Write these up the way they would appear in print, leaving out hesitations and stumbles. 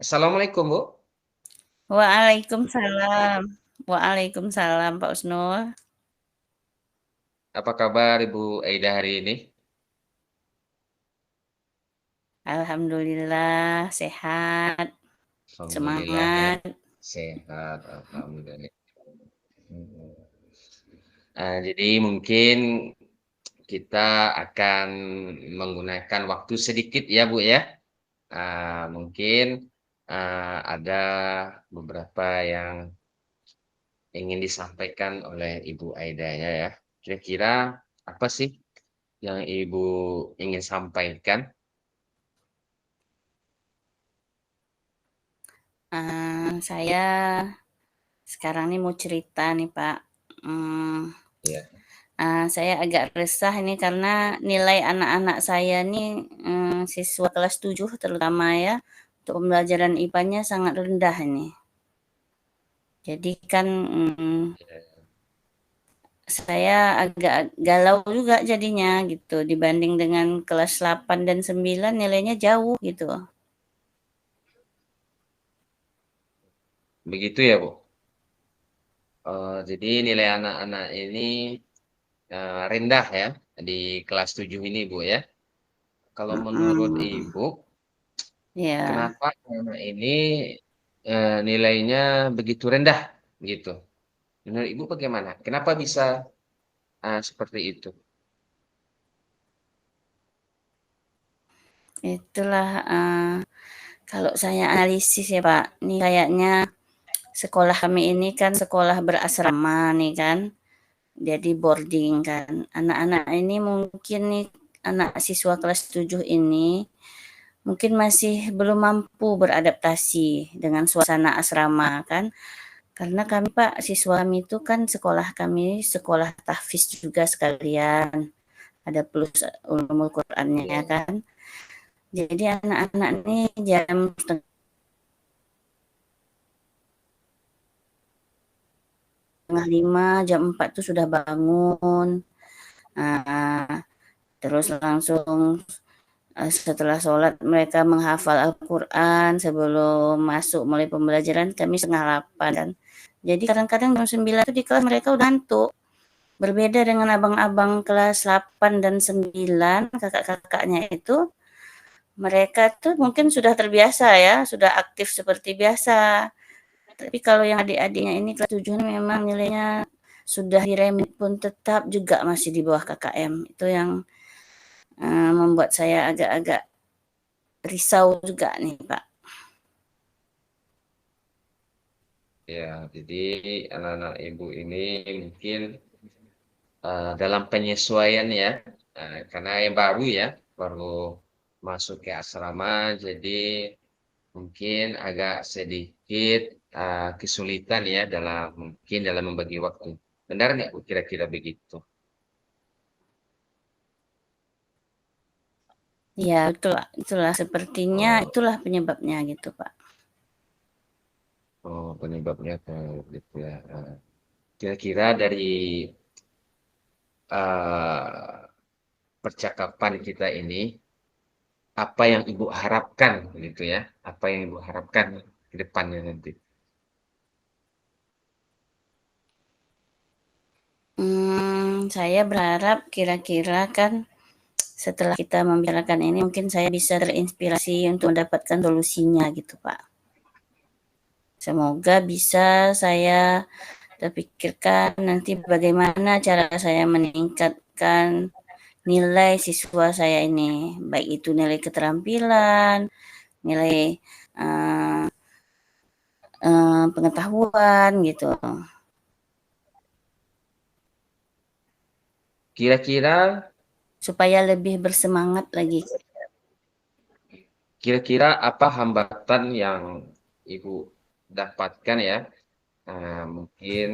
Assalamualaikum, Bu. Waalaikumsalam. Waalaikumsalam, Pak Usnul. Apa kabar Ibu Aida hari ini? Alhamdulillah sehat, Alhamdulillah ya, semangat. sehat, alhamdulillah. Mhm. Jadi mungkin kita akan menggunakan waktu sedikit ya, Bu, ya. Mungkin, ada beberapa yang ingin disampaikan oleh Ibu Aidanya ya. Kira-kira apa sih yang Ibu ingin sampaikan? Saya sekarang nih mau cerita nih, Pak. Mmm, Ya. saya agak resah ini karena nilai anak-anak saya nih, siswa kelas 7 terutama ya, untuk pembelajaran IPA-nya sangat rendah ini. Jadi kan, saya agak galau juga jadinya gitu, dibanding dengan kelas 8 dan 9 nilainya jauh gitu. Begitu ya, Bu? Jadi nilai anak-anak ini, rendah ya, di kelas 7 ini, Bu, ya. Kalau menurut Mhm, Ibu, iya. kenapa anak ini, nilainya begitu rendah, gitu? Menurut Ibu bagaimana? Kenapa bisa, seperti itu? Itulah, kalau saya analisis ya Pak, nih kayaknya sekolah kami ini kan sekolah berasrama nih kan, jadi boarding kan. Anak-anak ini mungkin nih, anak siswa kelas 7 ini, mungkin masih belum mampu beradaptasi dengan suasana asrama kan. Karena kami Pak, siswa kami itu kan sekolah kami sekolah tahfiz juga sekalian, ada plus ulumul Qur'annya Iya, kan. Jadi anak-anak nih jam setengah lima, jam 4 tuh sudah bangun. Nah, terus langsung setelah sholat mereka menghafal Al-Quran sebelum masuk mulai pembelajaran kami setengah 8 kan. Jadi kadang-kadang jam 9 tuh di kelas mereka udah ngantuk. Berbeda dengan abang-abang kelas 8 dan 9, kakak-kakaknya itu, mereka tuh mungkin sudah terbiasa ya, sudah aktif seperti biasa. Tapi kalau yang adik-adiknya ini kelas 7 memang nilainya sudah diremit pun tetap juga masih di bawah KKM. Itu yang membuat saya agak-agak risau juga nih, Pak. ya. Jadi anak-anak Ibu ini mungkin, dalam penyesuaian ya, karena yang baru ya, baru masuk ke asrama, jadi mungkin agak sedikit, kesulitan ya mungkin dalam membagi waktu. Benar nggak Bu kira-kira begitu? Iya, betul, itulah sepertinya Oh itulah penyebabnya gitu, Pak. oh penyebabnya kayak gitu ya, kira-kira dari, eee, percakapan kita ini, apa yang Ibu harapkan gitu ya, apa yang Ibu harapkan ke depannya nanti? Saya berharap kira-kira kan setelah kita membicarakan ini mungkin saya bisa terinspirasi untuk mendapatkan solusinya gitu, Pak. Semoga bisa saya terpikirkan nanti bagaimana cara saya meningkatkan nilai siswa saya ini, baik itu nilai keterampilan, nilai uh, pengetahuan gitu, Kira-kira supaya lebih bersemangat lagi. kira-kira apa hambatan yang Ibu dapatkan ya, mungkin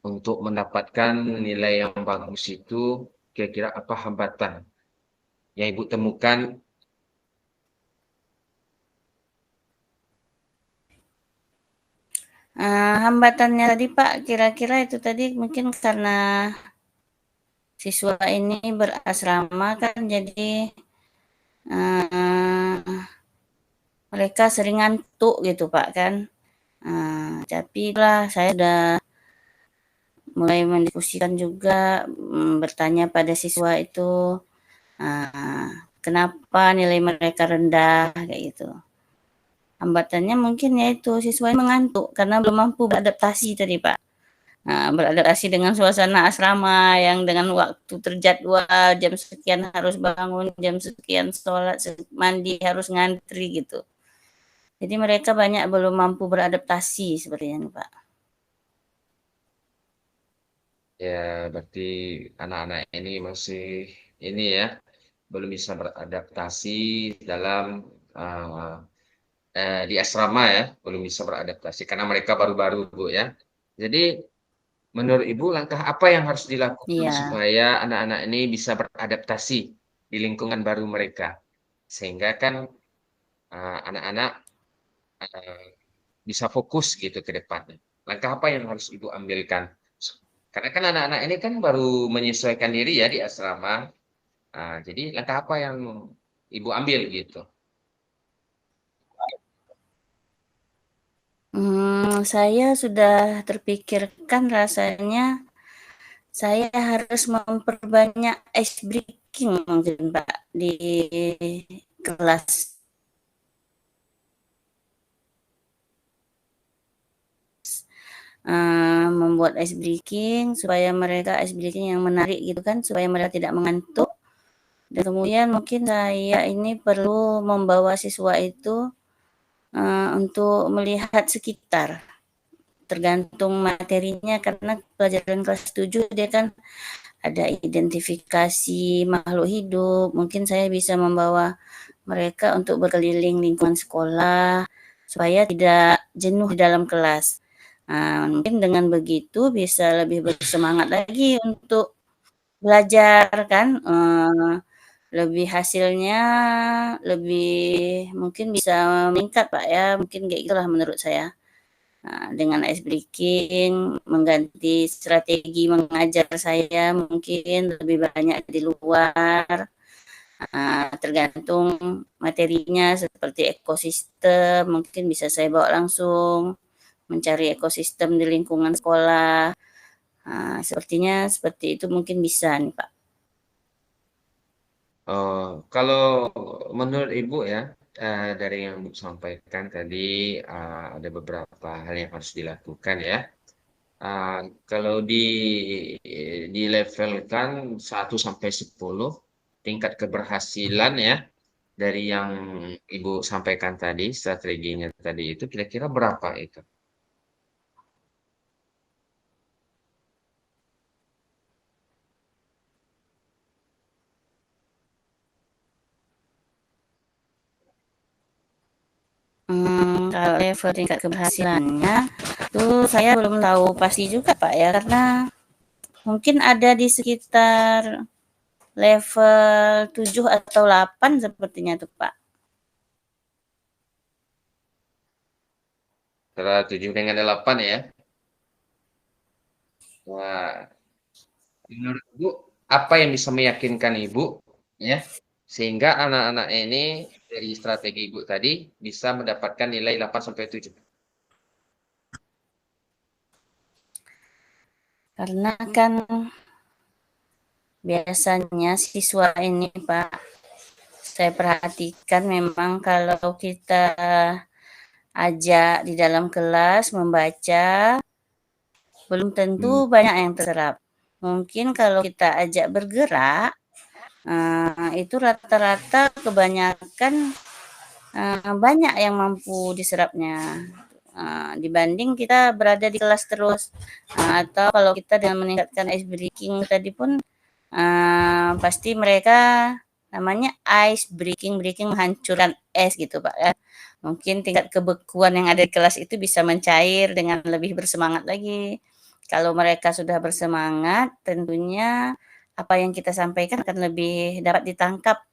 untuk mendapatkan nilai yang bagus itu kira-kira apa hambatan yang Ibu temukan? Hambatannya tadi Pak, kira-kira itu tadi mungkin karena siswa ini berasrama kan jadi uh, mereka sering ngantuk gitu Pak kan. Tapi lah saya udah mulai mendiskusikan juga, bertanya pada siswa itu, kenapa nilai mereka rendah kayak gitu. Hambatannya mungkin yaitu siswa mengantuk karena belum mampu beradaptasi tadi Pak. Beradaptasi dengan suasana asrama yang dengan waktu terjadwal jam sekian harus bangun, jam sekian sholat, mandi harus ngantri gitu. Jadi mereka banyak belum mampu beradaptasi sepertinya Pak. Ya, berarti anak-anak ini masih ini ya, belum bisa beradaptasi dalam uh, di asrama ya, belum bisa beradaptasi karena mereka baru-baru Bu ya. Jadi menurut Ibu langkah apa yang harus dilakukan Iya. supaya anak-anak ini bisa beradaptasi di lingkungan baru mereka? Sehingga kan anak-anak bisa fokus gitu ke depannya. Langkah apa yang harus Ibu ambilkan? Karena kan anak-anak ini kan baru menyesuaikan diri ya di asrama. Jadi langkah apa yang Ibu ambil gitu? Saya sudah terpikirkan rasanya saya harus memperbanyak ice breaking mungkin Pak di kelas. Membuat ice breaking supaya mereka ice breaking yang menarik gitu kan supaya mereka tidak mengantuk. Dan kemudian mungkin saya ini perlu membawa siswa itu untuk melihat sekitar tergantung materinya karena pelajaran kelas 7 dia kan ada identifikasi makhluk hidup. Mungkin saya bisa membawa mereka untuk berkeliling lingkungan sekolah supaya tidak jenuh di dalam kelas. Mungkin dengan begitu bisa lebih bersemangat lagi untuk belajar kan. Lebih hasilnya lebih mungkin bisa meningkat Pak ya. Mungkin kayak gitulah menurut saya. Dengan ice breaking, mengganti strategi mengajar saya mungkin lebih banyak di luar, tergantung materinya seperti ekosistem, mungkin bisa saya bawa langsung mencari ekosistem di lingkungan sekolah. Sepertinya seperti itu mungkin bisa nih Pak. Kalau menurut Ibu ya, dari yang Ibu sampaikan tadi ada beberapa hal yang harus dilakukan ya. Ah, kalau dilevelkan 1 sampai 10 tingkat keberhasilan ya dari yang Ibu sampaikan tadi strateginya tadi itu kira-kira berapa itu? Kalau level tingkat keberhasilannya tuh saya belum tahu pasti juga Pak ya karena mungkin ada di sekitar level 7 atau 8 sepertinya tuh Pak. Antara 7 dengan 8 ya. Wah, menurut Ibu apa yang bisa meyakinkan Ibu ya sehingga anak-anak ini dari strategi Ibu tadi bisa mendapatkan nilai 8 sampai 7. Karena kan biasanya siswa ini Pak, saya perhatikan memang kalau kita ajak di dalam kelas membaca, belum tentu Hmm. banyak yang terserap. Mungkin kalau kita ajak bergerak, itu rata-rata kebanyakan banyak yang mampu diserapnya. Dibanding kita berada di kelas terus. Atau kalau kita dengan meningkatkan ice breaking tadi pun pasti mereka namanya ice breaking, breaking menghancurkan es gitu Pak ya. Mungkin tingkat kebekuan yang ada di kelas itu bisa mencair dengan lebih bersemangat lagi. Kalau mereka sudah bersemangat, tentunya apa yang kita sampaikan akan lebih dapat ditangkap.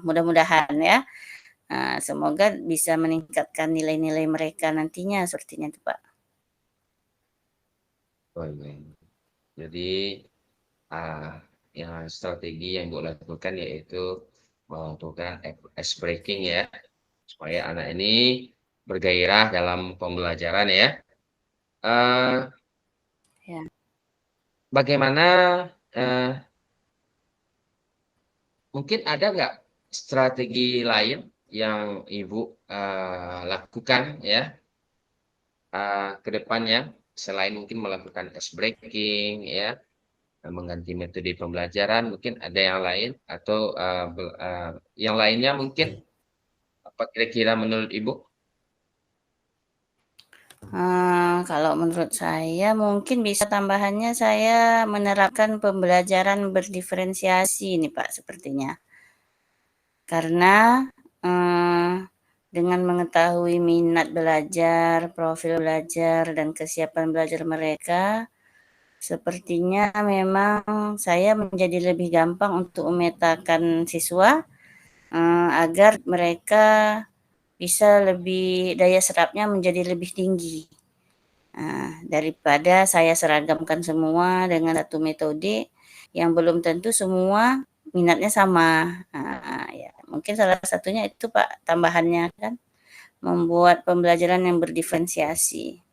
Mudah-mudahan ya. Semoga bisa meningkatkan nilai-nilai mereka nantinya sepertinya itu Pak. Oh, iya. Jadi ah, strategi yang Ibu lakukan yaitu melakukan ice breaking ya. supaya anak ini bergairah dalam pembelajaran ya. Ya. Bagaimana mungkin ada nggak strategi lain yang Ibu lakukan ya ke depannya selain mungkin melakukan ice breaking ya, mengganti metode pembelajaran, mungkin ada yang lain atau yang lainnya mungkin apa kira-kira menurut Ibu? Kalau menurut saya mungkin bisa tambahannya saya menerapkan pembelajaran berdiferensiasi nih Pak sepertinya. Karena, dengan mengetahui minat belajar, profil belajar, dan kesiapan belajar mereka, sepertinya memang saya menjadi lebih gampang untuk memetakan siswa, agar mereka bisa lebih daya serapnya menjadi lebih tinggi. Daripada saya seragamkan semua dengan satu metode yang belum tentu semua minatnya sama. Ya, mungkin salah satunya itu Pak tambahannya kan, membuat pembelajaran yang berdiferensiasi.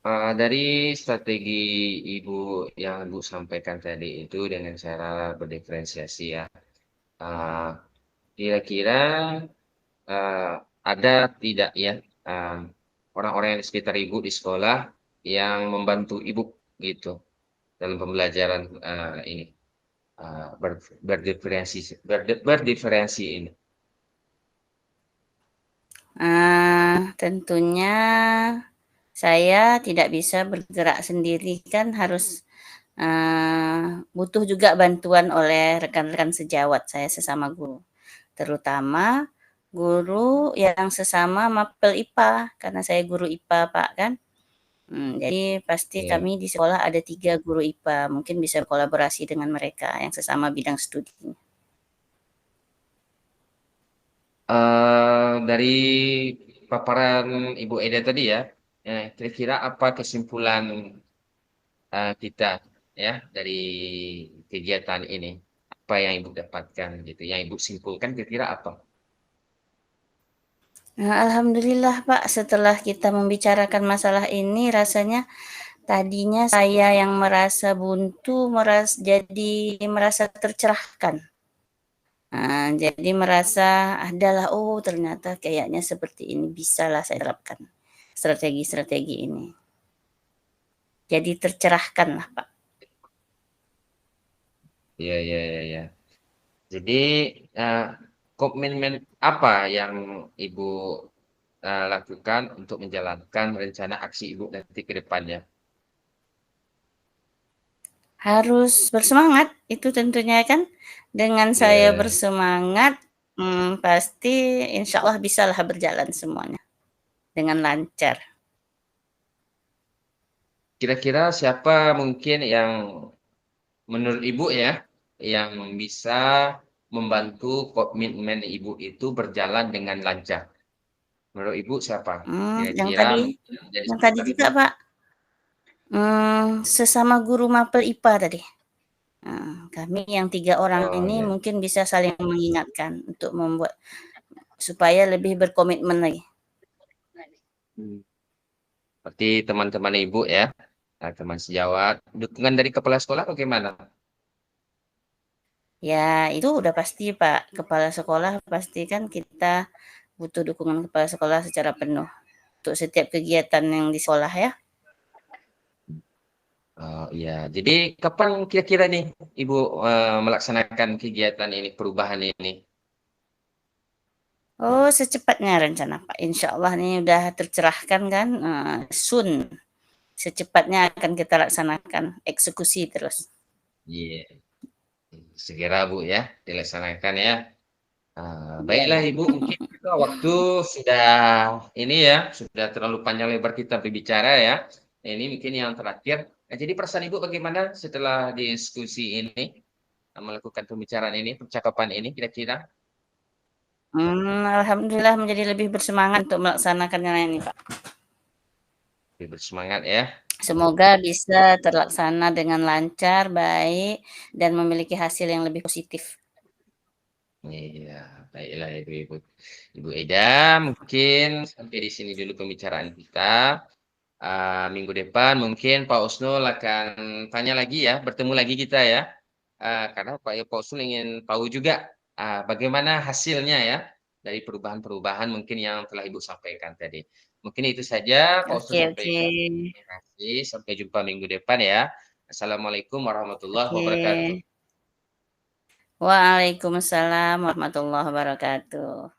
Dari strategi Ibu yang Ibu sampaikan tadi itu dengan cara berdiferensiasi ya, eee, kira-kira, eee, ada tidak ya, eee, orang-orang yang di sekitar Ibu di sekolah yang membantu Ibu gitu dalam pembelajaran, ini, berdiferensi ini? Tentunya saya tidak bisa bergerak sendiri kan harus butuh juga bantuan oleh rekan-rekan sejawat saya sesama guru. Terutama guru yang sesama mapel IPA, karena saya guru IPA Pak kan. Jadi pasti Oke. kami di sekolah ada 3 guru IPA, mungkin bisa kolaborasi dengan mereka yang sesama bidang studi. Dari paparan Ibu Eda tadi ya, kira-kira apa kesimpulan, kita ya dari kegiatan ini? Apa yang Ibu dapatkan gitu, yang Ibu simpulkan kira-kira apa? Nah, alhamdulillah Pak, setelah kita membicarakan masalah ini rasanya tadinya saya yang merasa buntu, jadi merasa tercerahkan. Jadi merasa adalah, oh ternyata kayaknya seperti ini bisalah saya terapkan strategi-strategi ini. Jadi tercerahkan lah Pak. Iya iya iya iya. Jadi, eee, komitmen apa yang Ibu, lakukan untuk menjalankan rencana aksi Ibu nanti ke depannya? Harus bersemangat, itu tentunya kan. Dengan saya Iya. bersemangat, pasti insya Allah bisalah berjalan semuanya dengan lancar. Kira-kira siapa mungkin yang menurut Ibu ya, yang bisa membantu komitmen Ibu itu berjalan dengan lancar? Menurut Ibu siapa? Yang Kira-kira tadi mungkin dari yang tadi sekitar juga Ibu? Pak, sesama guru mapel IPA tadi. Kami yang 3 orang Oh, ini iya. mungkin bisa saling mengingatkan untuk membuat supaya lebih berkomitmen lagi. Mmm, berarti teman-teman Ibu ya, teman sejawat, dukungan dari kepala sekolah bagaimana? Ya itu udah pasti Pak, kepala sekolah pasti kan kita butuh dukungan kepala sekolah secara penuh untuk setiap kegiatan yang di sekolah ya. Oh, iya. Jadi kapan kira-kira nih Ibu, melaksanakan kegiatan ini, perubahan ini? Oh secepatnya rencana Pak, insya Allah ini udah tercerahkan kan, soon, secepatnya akan kita laksanakan, eksekusi terus. Iya, segera Bu ya, dilaksanakan ya. Iya Baiklah ya. Ibu, mungkin kita waktu sudah ini ya, sudah terlalu panjang lebar kita berbicara ya. Ini mungkin yang terakhir. Jadi perasaan Ibu bagaimana setelah diskusi ini, melakukan pembicaraan ini, percakapan ini kira-kira? Alhamdulillah menjadi lebih bersemangat untuk melaksanakannya ini Pak. Lebih bersemangat ya. Semoga bisa terlaksana dengan lancar, baik, dan memiliki hasil yang lebih positif. Iya, baiklah Ibu-ibu. Ibu Eda, mungkin sampai di sini dulu pembicaraan kita. Minggu depan mungkin Pak Usnul akan tanya lagi ya, bertemu lagi kita ya. Karena Pak Usnul ingin tahu juga, bagaimana hasilnya ya, dari perubahan-perubahan mungkin yang telah Ibu sampaikan tadi. Mungkin itu saja Pak Usnul Oke, oke. sampaikan. Terima kasih, sampai jumpa minggu depan ya. Assalamualaikum warahmatullahi Oke. wabarakatuh. Waalaikumsalam warahmatullahi wabarakatuh.